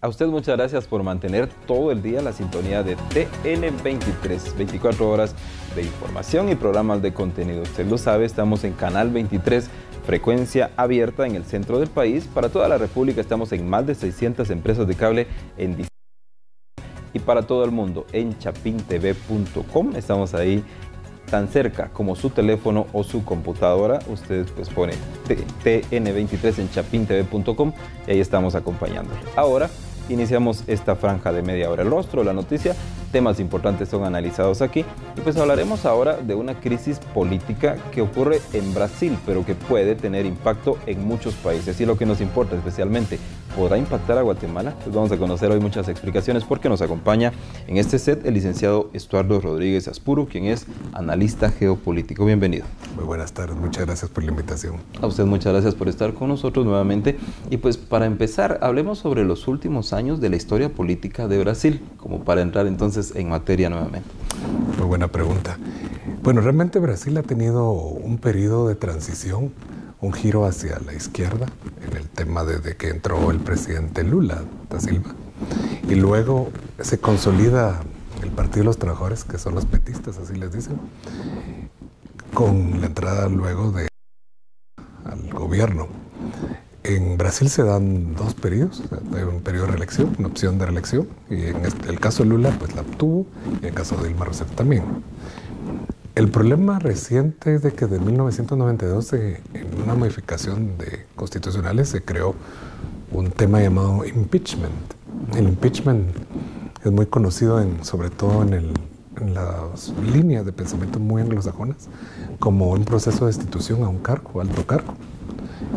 A usted muchas gracias por mantener todo el día la sintonía de TN23, 24 horas de información y programas de contenido. Usted lo sabe, estamos en Canal 23, frecuencia abierta en el centro del país. Para toda la República estamos en más de 600 empresas de cable y para todo el mundo en chapintv.com. Estamos ahí tan cerca como su teléfono o su computadora. Ustedes pues ponen TN23 en chapintv.com y ahí estamos acompañándole. Ahora iniciamos esta franja de media hora. El rostro de la noticia, temas importantes son analizados aquí y pues hablaremos ahora de una crisis política que ocurre en Brasil, pero que puede tener impacto en muchos países. Y lo que nos importa especialmente, ¿podrá impactar a Guatemala? Pues vamos a conocer hoy muchas explicaciones porque nos acompaña en este set el licenciado Estuardo Rodríguez Aspuro, quien es analista geopolítico. Bienvenido. Muy buenas tardes, muchas gracias por la invitación. A usted muchas gracias por estar con nosotros nuevamente. Y pues para empezar, hablemos sobre los últimos años de la historia política de Brasil, como para entrar entonces en materia nuevamente. Muy buena pregunta. Bueno, realmente Brasil ha tenido un periodo de transición, un giro hacia la izquierda en el tema desde que entró el presidente Lula da Silva y luego se consolida el Partido de los Trabajadores, que son los petistas, así les dicen, con la entrada luego al gobierno. En Brasil se dan dos periodos, hay un periodo de reelección, una opción de reelección, y en el caso de Lula pues la obtuvo, y en el caso de Dilma Rousseff también. El problema reciente es de que de 1992, en una modificación de constitucionales, se creó un tema llamado impeachment. El impeachment es muy conocido sobre todo en las líneas de pensamiento muy anglosajonas como un proceso de destitución a un cargo, alto cargo.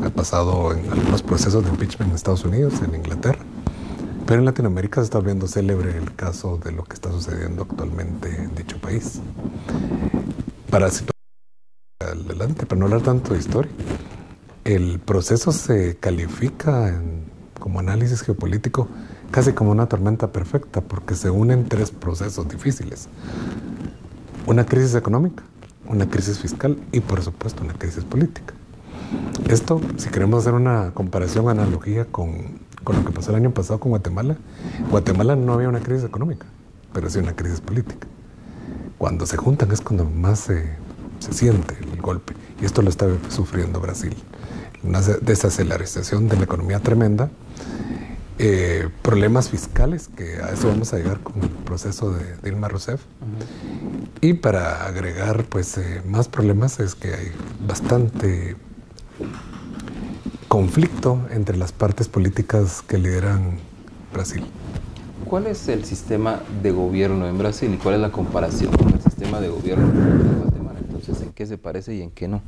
Ha pasado en algunos procesos de impeachment en Estados Unidos, en Inglaterra, pero en Latinoamérica se está volviendo célebre el caso de lo que está sucediendo actualmente en dicho país. Para situar adelante, para no hablar tanto de historia, el proceso se califica como análisis geopolítico casi como una tormenta perfecta, porque se unen tres procesos difíciles: una crisis económica, una crisis fiscal y por supuesto una crisis política. Esto, si queremos hacer una comparación, analogía con lo que pasó el año pasado con Guatemala, Guatemala no había una crisis económica, pero sí una crisis política. Cuando se juntan es cuando más se siente el golpe, y esto lo está sufriendo Brasil. Una desaceleración de la economía tremenda, problemas fiscales, que a eso vamos a llegar con el proceso de Dilma Rousseff. Y para agregar pues más problemas es que hay bastante conflicto entre las partes políticas que lideran Brasil. ¿Cuál es el sistema de gobierno en Brasil y cuál es la comparación con el sistema de gobierno de Guatemala? Entonces, ¿en qué se parece y en qué no?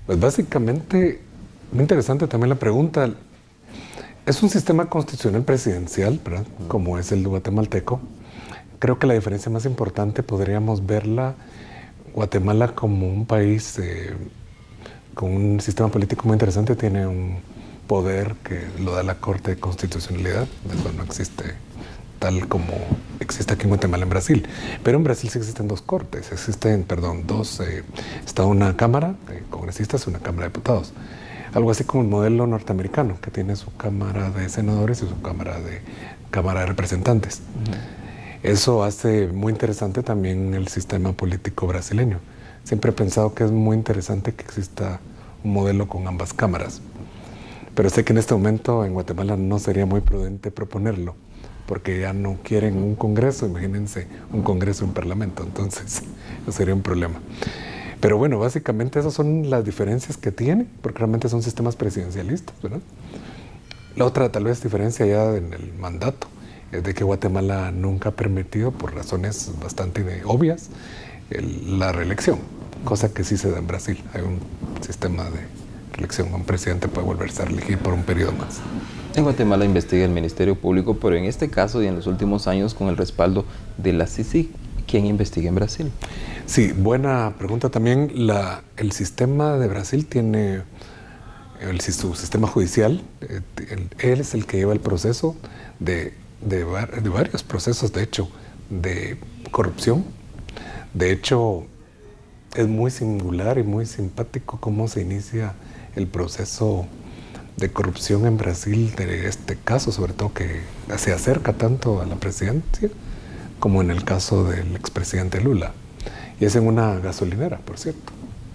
Pues básicamente, muy interesante también la pregunta. Es un sistema constitucional presidencial, ¿verdad? Como es el guatemalteco. Creo que la diferencia más importante podríamos verla, Guatemala como un país con un sistema político muy interesante, tiene un poder que lo da la Corte de Constitucionalidad, eso no existe tal como existe aquí en Guatemala, en Brasil. Pero en Brasil sí existen dos cortes, está una cámara de congresistas y una cámara de diputados. Algo así como el modelo norteamericano, que tiene su cámara de senadores y su cámara de representantes. Eso hace muy interesante también el sistema político brasileño. Siempre he pensado que es muy interesante que exista un modelo con ambas cámaras. Pero sé que en este momento en Guatemala no sería muy prudente proponerlo, porque ya no quieren un congreso, imagínense un congreso, un parlamento, entonces eso sería un problema. Pero bueno, básicamente esas son las diferencias que tiene, porque realmente son sistemas presidencialistas, ¿verdad? La otra tal vez diferencia ya en el mandato es de que Guatemala nunca ha permitido, por razones bastante obvias, la reelección, cosa que sí se da en Brasil. Hay un sistema de reelección, un presidente puede volverse a elegir por un periodo más. En Guatemala investiga el Ministerio Público, pero en este caso y en los últimos años con el respaldo de la CICIG. ¿Quién investiga en Brasil? Sí, buena pregunta también. El sistema de Brasil tiene su sistema judicial. Él es el que lleva el proceso de varios procesos, de hecho, de corrupción. De hecho, es muy singular y muy simpático cómo se inicia el proceso de corrupción en Brasil, de este caso, sobre todo que se acerca tanto a la presidencia, como en el caso del expresidente Lula. Y es en una gasolinera, por cierto,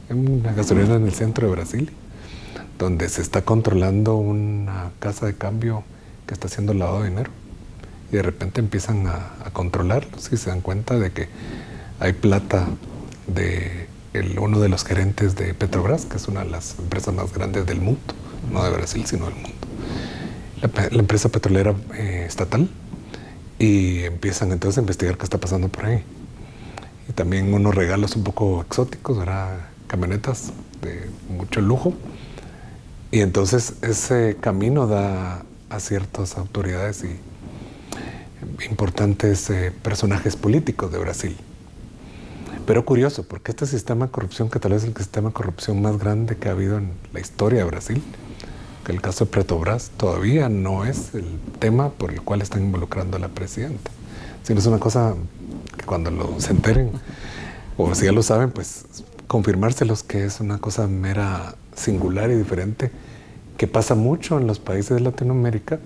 en una gasolinera en el centro de Brasil, donde se está controlando una casa de cambio que está haciendo lavado de dinero. Y de repente empiezan a controlarlos y se dan cuenta de que hay plata de uno de los gerentes de Petrobras, que es una de las empresas más grandes del mundo, no de Brasil, sino del mundo. La empresa petrolera estatal, y empiezan entonces a investigar qué está pasando por ahí. Y también unos regalos un poco exóticos, ¿verdad? Camionetas de mucho lujo. Y entonces ese camino da a ciertas autoridades y importantes personajes políticos de Brasil. Pero curioso, porque este sistema de corrupción, que tal vez es el sistema de corrupción más grande que ha habido en la historia de Brasil, que el caso de Petrobras todavía no es el tema por el cual están involucrando a la presidenta, sino es una cosa que cuando se enteren, o si ya lo saben, pues confirmárselos que es una cosa mera singular y diferente, que pasa mucho en los países de Latinoamérica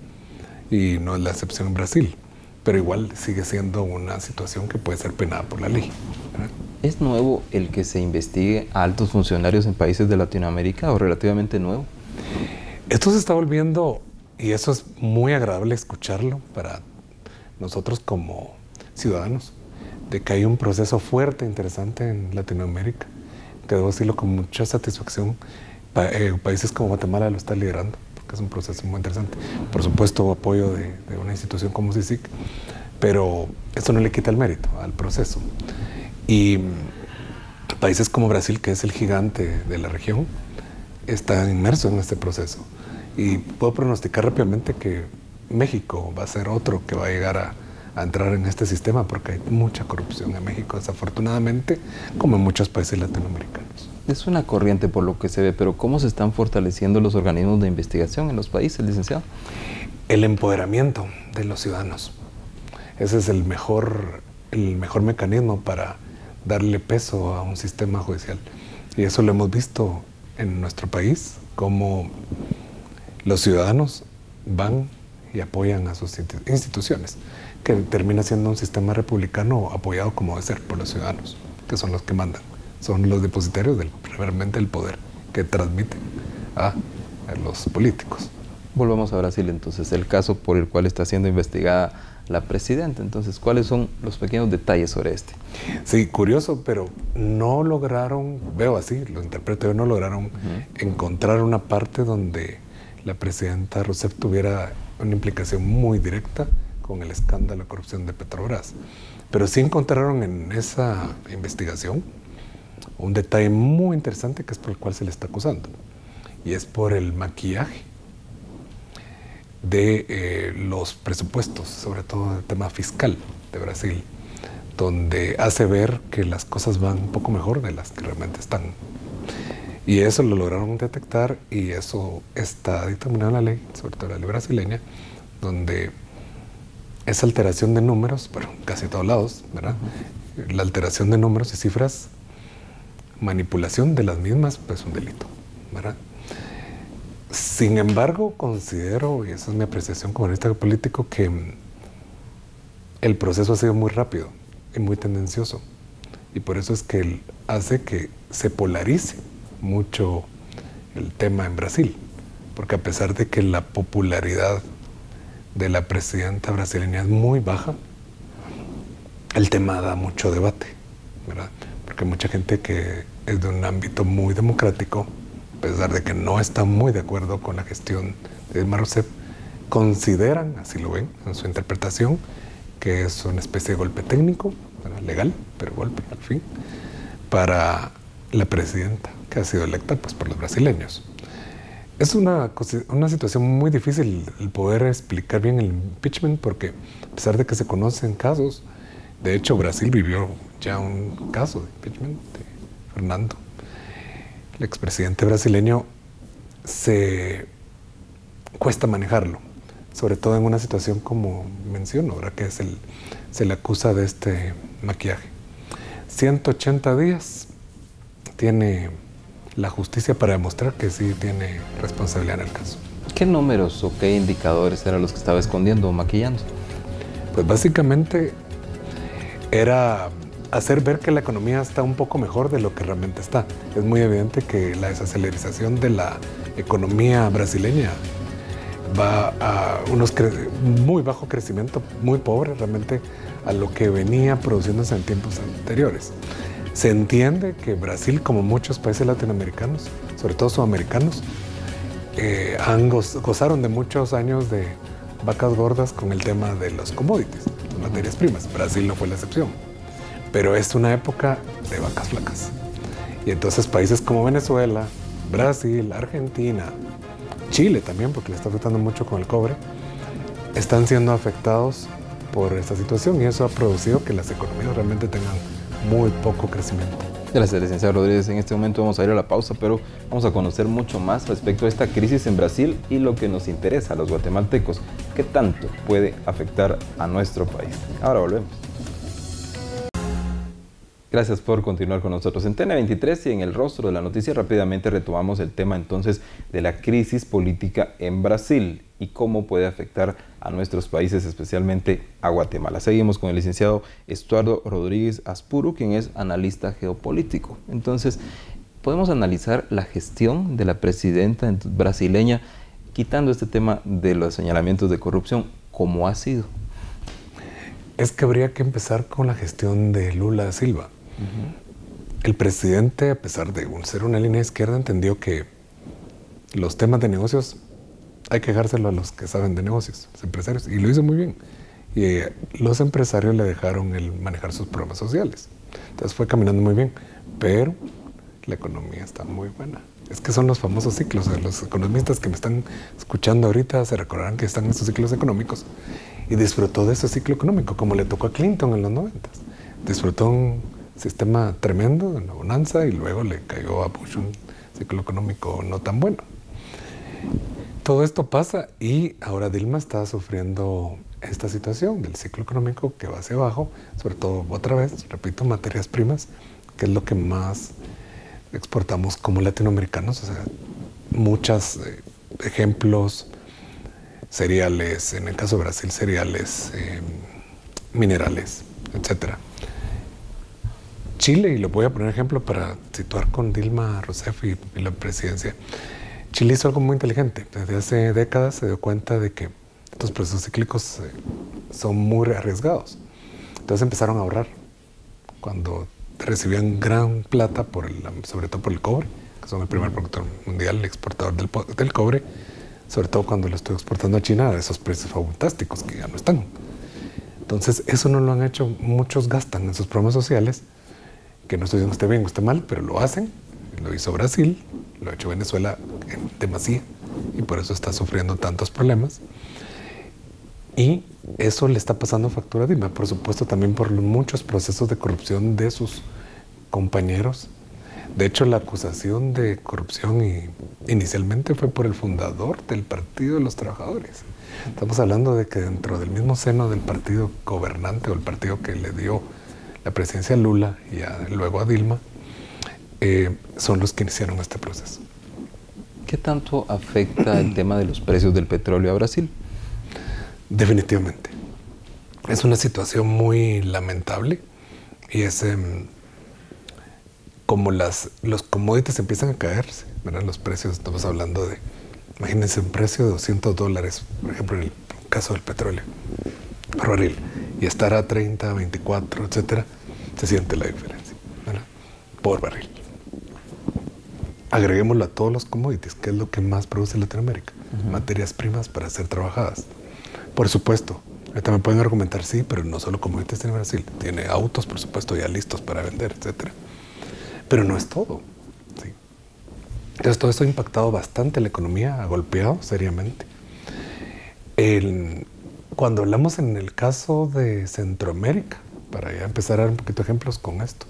y no es la excepción en Brasil, pero igual sigue siendo una situación que puede ser penada por la ley, ¿verdad? ¿Es nuevo el que se investigue a altos funcionarios en países de Latinoamérica o relativamente nuevo? Esto se está volviendo, y eso es muy agradable escucharlo para nosotros como ciudadanos, de que hay un proceso fuerte, interesante en Latinoamérica, que debo decirlo con mucha satisfacción. Países como Guatemala lo están liderando, porque es un proceso muy interesante. Por supuesto, apoyo de una institución como CICIC, pero esto no le quita el mérito al proceso. Y países como Brasil, que es el gigante de la región, está inmerso en este proceso. Y puedo pronosticar rápidamente que México va a ser otro que va a llegar a entrar en este sistema, porque hay mucha corrupción en México, desafortunadamente, como en muchos países latinoamericanos. Es una corriente por lo que se ve, pero ¿cómo se están fortaleciendo los organismos de investigación en los países, licenciado? El empoderamiento de los ciudadanos. Ese es el mejor mecanismo para darle peso a un sistema judicial. Y eso lo hemos visto en nuestro país, como los ciudadanos van y apoyan a sus instituciones, que termina siendo un sistema republicano apoyado como debe ser por los ciudadanos, que son los que mandan, son los depositarios realmente del poder que transmiten a los políticos. Volvamos a Brasil entonces, el caso por el cual está siendo investigada la presidenta. Entonces, ¿cuáles son los pequeños detalles sobre este? Sí, curioso, pero no lograron, veo así, lo interpreto yo, no lograron encontrar una parte donde la presidenta Rousseff tuviera una implicación muy directa con el escándalo de corrupción de Petrobras. Pero sí encontraron en esa investigación un detalle muy interesante, que es por el cual se le está acusando, y es por el maquillaje de los presupuestos, sobre todo el tema fiscal de Brasil, donde hace ver que las cosas van un poco mejor de las que realmente están. Y eso lo lograron detectar, y eso está dictaminado en la ley, sobre todo la ley brasileña, donde esa alteración de números, bueno, casi a todos lados, ¿verdad? La alteración de números y cifras, manipulación de las mismas, pues es un delito, ¿verdad? Sin embargo, considero, y esa es mi apreciación como analista político, que el proceso ha sido muy rápido y muy tendencioso. Y por eso es que hace que se polarice mucho el tema en Brasil. Porque a pesar de que la popularidad de la presidenta brasileña es muy baja, el tema da mucho debate, ¿verdad? Porque hay mucha gente que es de un ámbito muy democrático, a pesar de que no está muy de acuerdo con la gestión de Dilma Rousseff, consideran, así lo ven en su interpretación, que es una especie de golpe técnico, ¿verdad? Legal, pero golpe al fin, para la presidenta que ha sido electa pues, por los brasileños. Es una situación muy difícil el poder explicar bien el impeachment, porque a pesar de que se conocen casos, de hecho Brasil vivió ya un caso de impeachment de Fernando, el expresidente brasileño, se cuesta manejarlo, sobre todo en una situación como menciono, ahora que se le acusa de este maquillaje. 180 días tiene la justicia para demostrar que sí tiene responsabilidad en el caso. ¿Qué números o qué indicadores eran los que estaba escondiendo o maquillando? Pues básicamente era hacer ver que la economía está un poco mejor de lo que realmente está. Es muy evidente que la desaceleración de la economía brasileña va a muy bajo crecimiento, muy pobre realmente a lo que venía produciéndose en tiempos anteriores. Se entiende que Brasil, como muchos países latinoamericanos, sobre todo sudamericanos, gozaron de muchos años de vacas gordas con el tema de los commodities, las materias primas. Brasil no fue la excepción, pero es una época de vacas flacas. Y entonces países como Venezuela, Brasil, Argentina, Chile también, porque le está afectando mucho con el cobre, están siendo afectados por esta situación y eso ha producido que las economías realmente tengan muy poco crecimiento. Gracias, licenciado Rodríguez. En este momento vamos a ir a la pausa, pero vamos a conocer mucho más respecto a esta crisis en Brasil y lo que nos interesa a los guatemaltecos. ¿Qué tanto puede afectar a nuestro país? Ahora volvemos. Gracias por continuar con nosotros en TN23 y en el rostro de la noticia. Rápidamente retomamos el tema entonces de la crisis política en Brasil y cómo puede afectar a nuestros países, especialmente a Guatemala. Seguimos con el licenciado Estuardo Rodríguez Aspuro, quien es analista geopolítico. Entonces, podemos analizar la gestión de la presidenta brasileña, quitando este tema de los señalamientos de corrupción, ¿cómo ha sido? Es que habría que empezar con la gestión de Lula da Silva. El presidente, a pesar de ser una línea izquierda, entendió que los temas de negocios hay que dejárselo a los que saben de negocios, los empresarios, y lo hizo muy bien. Y los empresarios le dejaron el manejar sus programas sociales. Entonces fue caminando muy bien, pero la economía está muy buena. Es que son los famosos ciclos. Los economistas que me están escuchando ahorita se recordarán que están en esos ciclos económicos y disfrutó de ese ciclo económico, como le tocó a Clinton en los 90. Disfrutó un sistema tremendo, una bonanza, y luego le cayó a Bush un ciclo económico no tan bueno. Todo esto pasa y ahora Dilma está sufriendo esta situación del ciclo económico que va hacia abajo, sobre todo, otra vez, repito, materias primas, que es lo que más exportamos como latinoamericanos. O sea, muchos ejemplos, cereales, en el caso de Brasil, cereales, minerales, etcétera. Chile, y lo voy a poner ejemplo para situar con Dilma Rousseff y la presidencia, Chile hizo algo muy inteligente. Desde hace décadas se dio cuenta de que estos procesos cíclicos son muy arriesgados. Entonces empezaron a ahorrar. Cuando recibían gran plata, sobre todo por el cobre, que son el primer productor mundial, el exportador del cobre, sobre todo cuando lo estoy exportando a China, a esos precios fantásticos que ya no están. Entonces eso no lo han hecho, muchos gastan en sus programas sociales, que no estoy diciendo esté bien o esté mal, pero lo hacen. Lo hizo Brasil, lo ha hecho Venezuela en demasía y por eso está sufriendo tantos problemas. Y eso le está pasando factura a Dilma, por supuesto también por muchos procesos de corrupción de sus compañeros. De hecho, la acusación de corrupción inicialmente fue por el fundador del Partido de los Trabajadores. Estamos hablando de que dentro del mismo seno del partido gobernante o el partido que le dio la presidencia a Lula y luego a Dilma, son los que iniciaron este proceso. ¿Qué tanto afecta el tema de los precios del petróleo a Brasil? Definitivamente. Es una situación muy lamentable y es como los commodities empiezan a caerse, ¿verdad? Los precios, estamos hablando de, imagínense un precio de $200, por ejemplo, en el caso del petróleo, por barril, y estar a 30, 24, etcétera, se siente la diferencia, ¿verdad? Por barril. Agreguémoslo a todos los commodities, que es lo que más produce Latinoamérica, materias primas para ser trabajadas. Por supuesto, ahorita me pueden argumentar, sí, pero no solo commodities tiene Brasil, tiene autos, por supuesto, ya listos para vender, etcétera. Pero no es todo, ¿sí? Entonces todo esto ha impactado bastante la economía, ha golpeado seriamente. Cuando hablamos en el caso de Centroamérica, para ya empezar a dar un poquito de ejemplos con esto,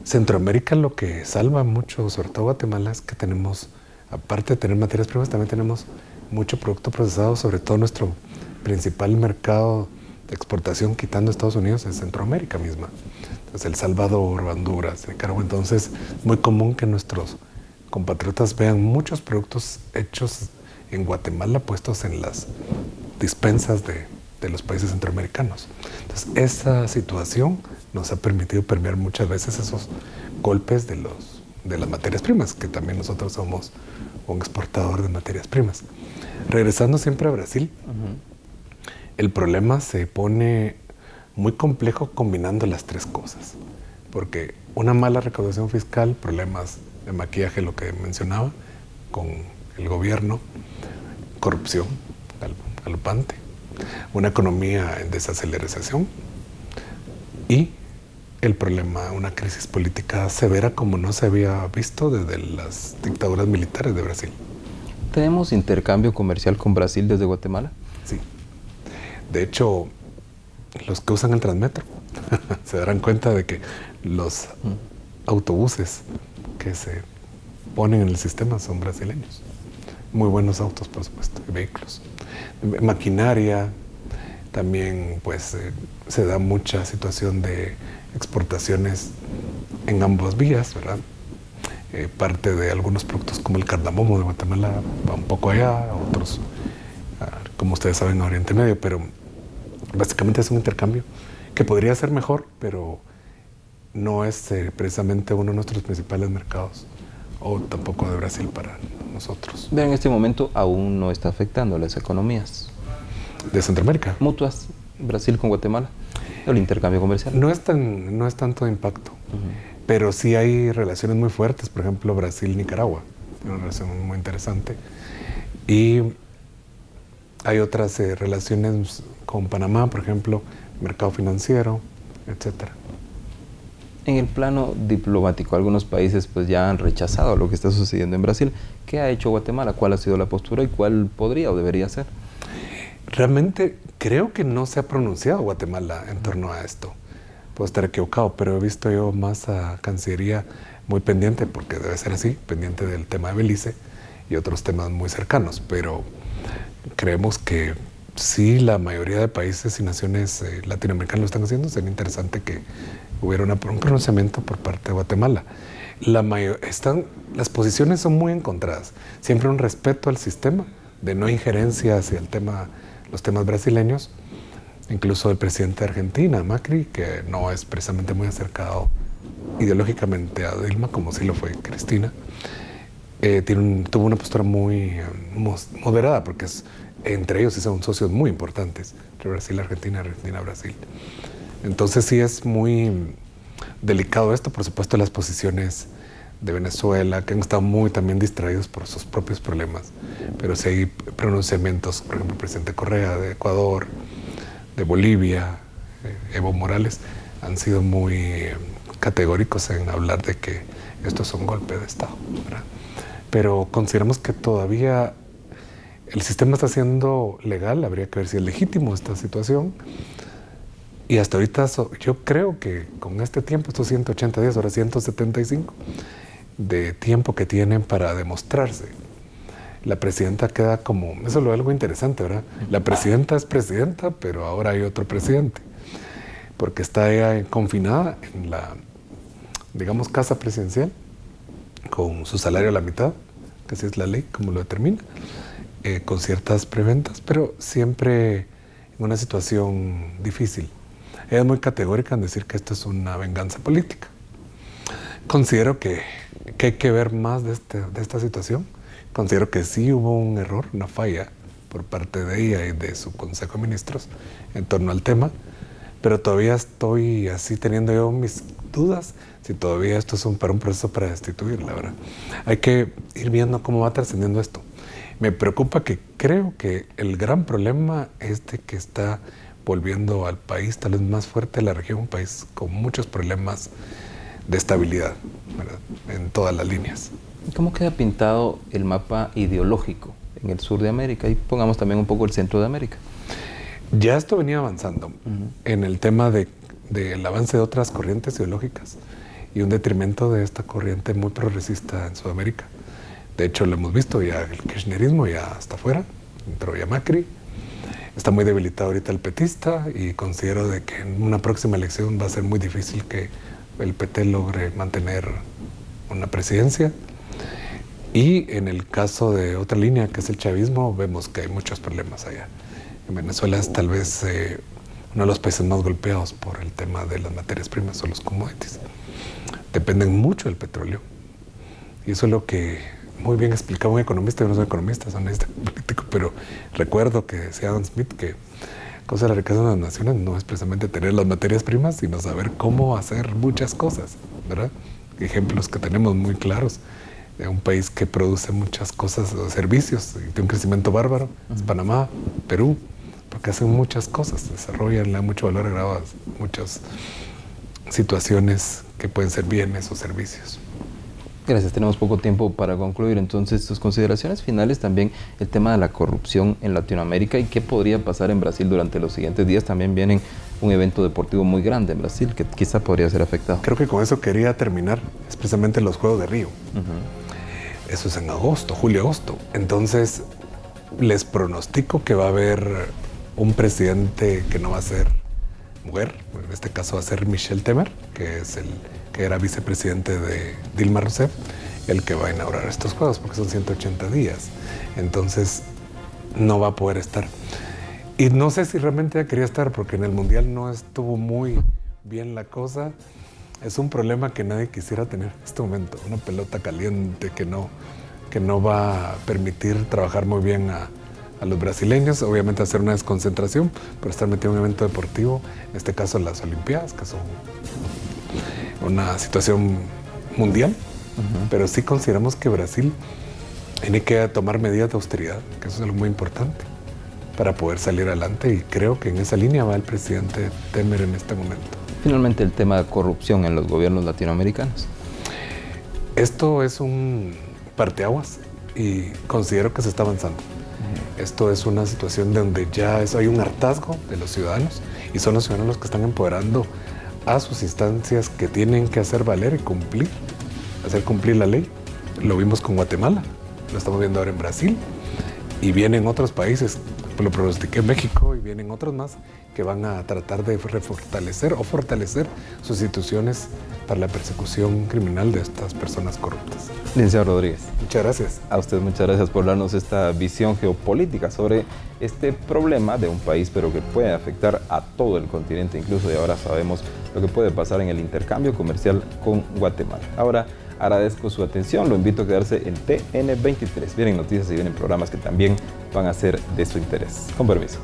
Centroamérica lo que salva mucho, sobre todo Guatemala, es que tenemos, aparte de tener materias primas, también tenemos mucho producto procesado, sobre todo nuestro principal mercado de exportación, quitando Estados Unidos, es Centroamérica misma. Entonces, El Salvador, Honduras, Nicaragua. Entonces, es muy común que nuestros compatriotas vean muchos productos hechos en Guatemala puestos en las dispensas de los países centroamericanos. Entonces, esa situación nos ha permitido permear muchas veces esos golpes de las materias primas, que también nosotros somos un exportador de materias primas. Regresando siempre a Brasil, el problema se pone muy complejo combinando las tres cosas, porque una mala recaudación fiscal, problemas de maquillaje, lo que mencionaba, con el gobierno, corrupción galopante, una economía en desaceleración y el problema, una crisis política severa como no se había visto desde las dictaduras militares de Brasil. ¿Tenemos intercambio comercial con Brasil desde Guatemala? Sí. De hecho, los que usan el Transmetro se darán cuenta de que los autobuses que se ponen en el sistema son brasileños. Muy buenos autos, por supuesto, y vehículos. Maquinaria, también pues se da mucha situación de exportaciones en ambas vías, ¿verdad? Parte de algunos productos como el cardamomo de Guatemala va un poco allá, otros, como ustedes saben, a Oriente Medio, pero básicamente es un intercambio que podría ser mejor, pero no es precisamente uno de nuestros principales mercados, o tampoco de Brasil para nosotros. Pero en este momento aún no está afectando a las economías de Centroamérica. Mutuas, Brasil con Guatemala, el intercambio comercial. No es tanto impacto, pero sí hay relaciones muy fuertes, por ejemplo, Brasil-Nicaragua, una relación muy interesante. Y hay otras relaciones con Panamá, por ejemplo, mercado financiero, etcétera. En el plano diplomático, algunos países pues ya han rechazado lo que está sucediendo en Brasil. ¿Qué ha hecho Guatemala? ¿Cuál ha sido la postura y cuál podría o debería ser? Realmente creo que no se ha pronunciado Guatemala en torno a esto. Puedo estar equivocado, pero he visto yo más a Cancillería muy pendiente, porque debe ser así, pendiente del tema de Belice y otros temas muy cercanos. Pero creemos que sí, la mayoría de países y naciones latinoamericanas lo están haciendo. Sería interesante que hubiera un pronunciamiento por parte de Guatemala. Las posiciones son muy encontradas. Siempre un respeto al sistema, de no injerencia hacia los temas brasileños. Incluso el presidente de Argentina, Macri, que no es precisamente muy acercado ideológicamente a Dilma, como sí lo fue Cristina, tuvo una postura muy moderada, porque entre ellos sí son socios muy importantes, entre Brasil y Argentina, Argentina-Brasil. Entonces sí es muy delicado esto, por supuesto, las posiciones de Venezuela, que han estado muy también distraídos por sus propios problemas, pero sí hay pronunciamientos, por ejemplo, el presidente Correa de Ecuador, de Bolivia, Evo Morales, han sido muy categóricos en hablar de que esto es un golpe de Estado, ¿verdad? Pero consideramos que todavía el sistema está siendo legal, habría que ver si es legítimo esta situación. Y hasta ahorita yo creo que con este tiempo, estos 180 días, ahora 175, de tiempo que tienen para demostrarse, la presidenta queda como, eso es algo interesante, ¿verdad? La presidenta es presidenta, pero ahora hay otro presidente, porque está ella confinada en la, digamos, casa presidencial, con su salario a la mitad, que así es la ley, como lo determina, con ciertas preventas, pero siempre en una situación difícil. Ella es muy categórica en decir que esto es una venganza política. Considero que hay que ver más de esta situación. Considero que sí hubo un error, una falla por parte de ella y de su Consejo de Ministros en torno al tema, pero todavía estoy así teniendo yo mis dudas si todavía esto es para un proceso para destituirla, ¿verdad? Hay que ir viendo cómo va trascendiendo esto. Me preocupa que creo que el gran problema es de que está volviendo al país tal vez más fuerte de la región, un país con muchos problemas de estabilidad, ¿verdad? En todas las líneas. ¿Cómo queda pintado el mapa ideológico en el sur de América? Y pongamos también un poco el centro de América. Ya esto venía avanzando en el tema del avance de otras corrientes ideológicas y un detrimento de esta corriente muy progresista en Sudamérica. De hecho, lo hemos visto ya, el kirchnerismo ya está afuera, entró ya Macri. Está muy debilitado ahorita el petista y considero de que en una próxima elección va a ser muy difícil que el PT logre mantener una presidencia. Y en el caso de otra línea, que es el chavismo, vemos que hay muchos problemas allá. En Venezuela es tal vez uno de los países más golpeados por el tema de las materias primas o los commodities. Dependen mucho del petróleo. Y eso es lo que muy bien explicaba un economista. Yo no soy economista, soy analista político, pero recuerdo que decía Adam Smith que cosa de la riqueza de las naciones no es precisamente tener las materias primas, sino saber cómo hacer muchas cosas, ¿verdad? Ejemplos que tenemos muy claros de un país que produce muchas cosas, servicios, y tiene un crecimiento bárbaro, es Panamá, Perú, porque hacen muchas cosas, desarrollan mucho valor agregado a muchas situaciones que pueden ser bienes o servicios. Gracias, tenemos poco tiempo para concluir. Entonces, sus consideraciones finales, también el tema de la corrupción en Latinoamérica y qué podría pasar en Brasil durante los siguientes días. También viene un evento deportivo muy grande en Brasil que quizá podría ser afectado. Creo que con eso quería terminar, especialmente los Juegos de Río. Eso es en agosto, julio-agosto. Entonces, les pronostico que va a haber un presidente que no va a ser mujer, en este caso va a ser Michel Temer, que era vicepresidente de Dilma Rousseff, el que va a inaugurar estos Juegos, porque son 180 días. Entonces, no va a poder estar. Y no sé si realmente ella quería estar, porque en el Mundial no estuvo muy bien la cosa. Es un problema que nadie quisiera tener en este momento. Una pelota caliente que no va a permitir trabajar muy bien a los brasileños, obviamente hacer una desconcentración, pero estar metido en un evento deportivo, en este caso las Olimpiadas, que son una situación mundial, pero sí consideramos que Brasil tiene que tomar medidas de austeridad, que eso es algo muy importante para poder salir adelante, y creo que en esa línea va el presidente Temer en este momento. Finalmente, el tema de corrupción en los gobiernos latinoamericanos. Esto es un parteaguas y considero que se está avanzando. Esto es una situación donde ya hay un hartazgo de los ciudadanos, y son los ciudadanos los que están empoderando a sus instancias que tienen que hacer valer y hacer cumplir la ley. Lo vimos con Guatemala, lo estamos viendo ahora en Brasil, y vienen otros países, lo pronostiqué en México, y vienen otros más que van a tratar de refortalecer o fortalecer sus instituciones para la persecución criminal de estas personas corruptas. Licenciado Rodríguez. Muchas gracias. A usted muchas gracias por darnos esta visión geopolítica sobre este problema de un país, pero que puede afectar a todo el continente incluso, y ahora sabemos lo que puede pasar en el intercambio comercial con Guatemala. Ahora agradezco su atención, lo invito a quedarse en TN23. Vienen noticias y vienen programas que también van a ser de su interés. Con permiso.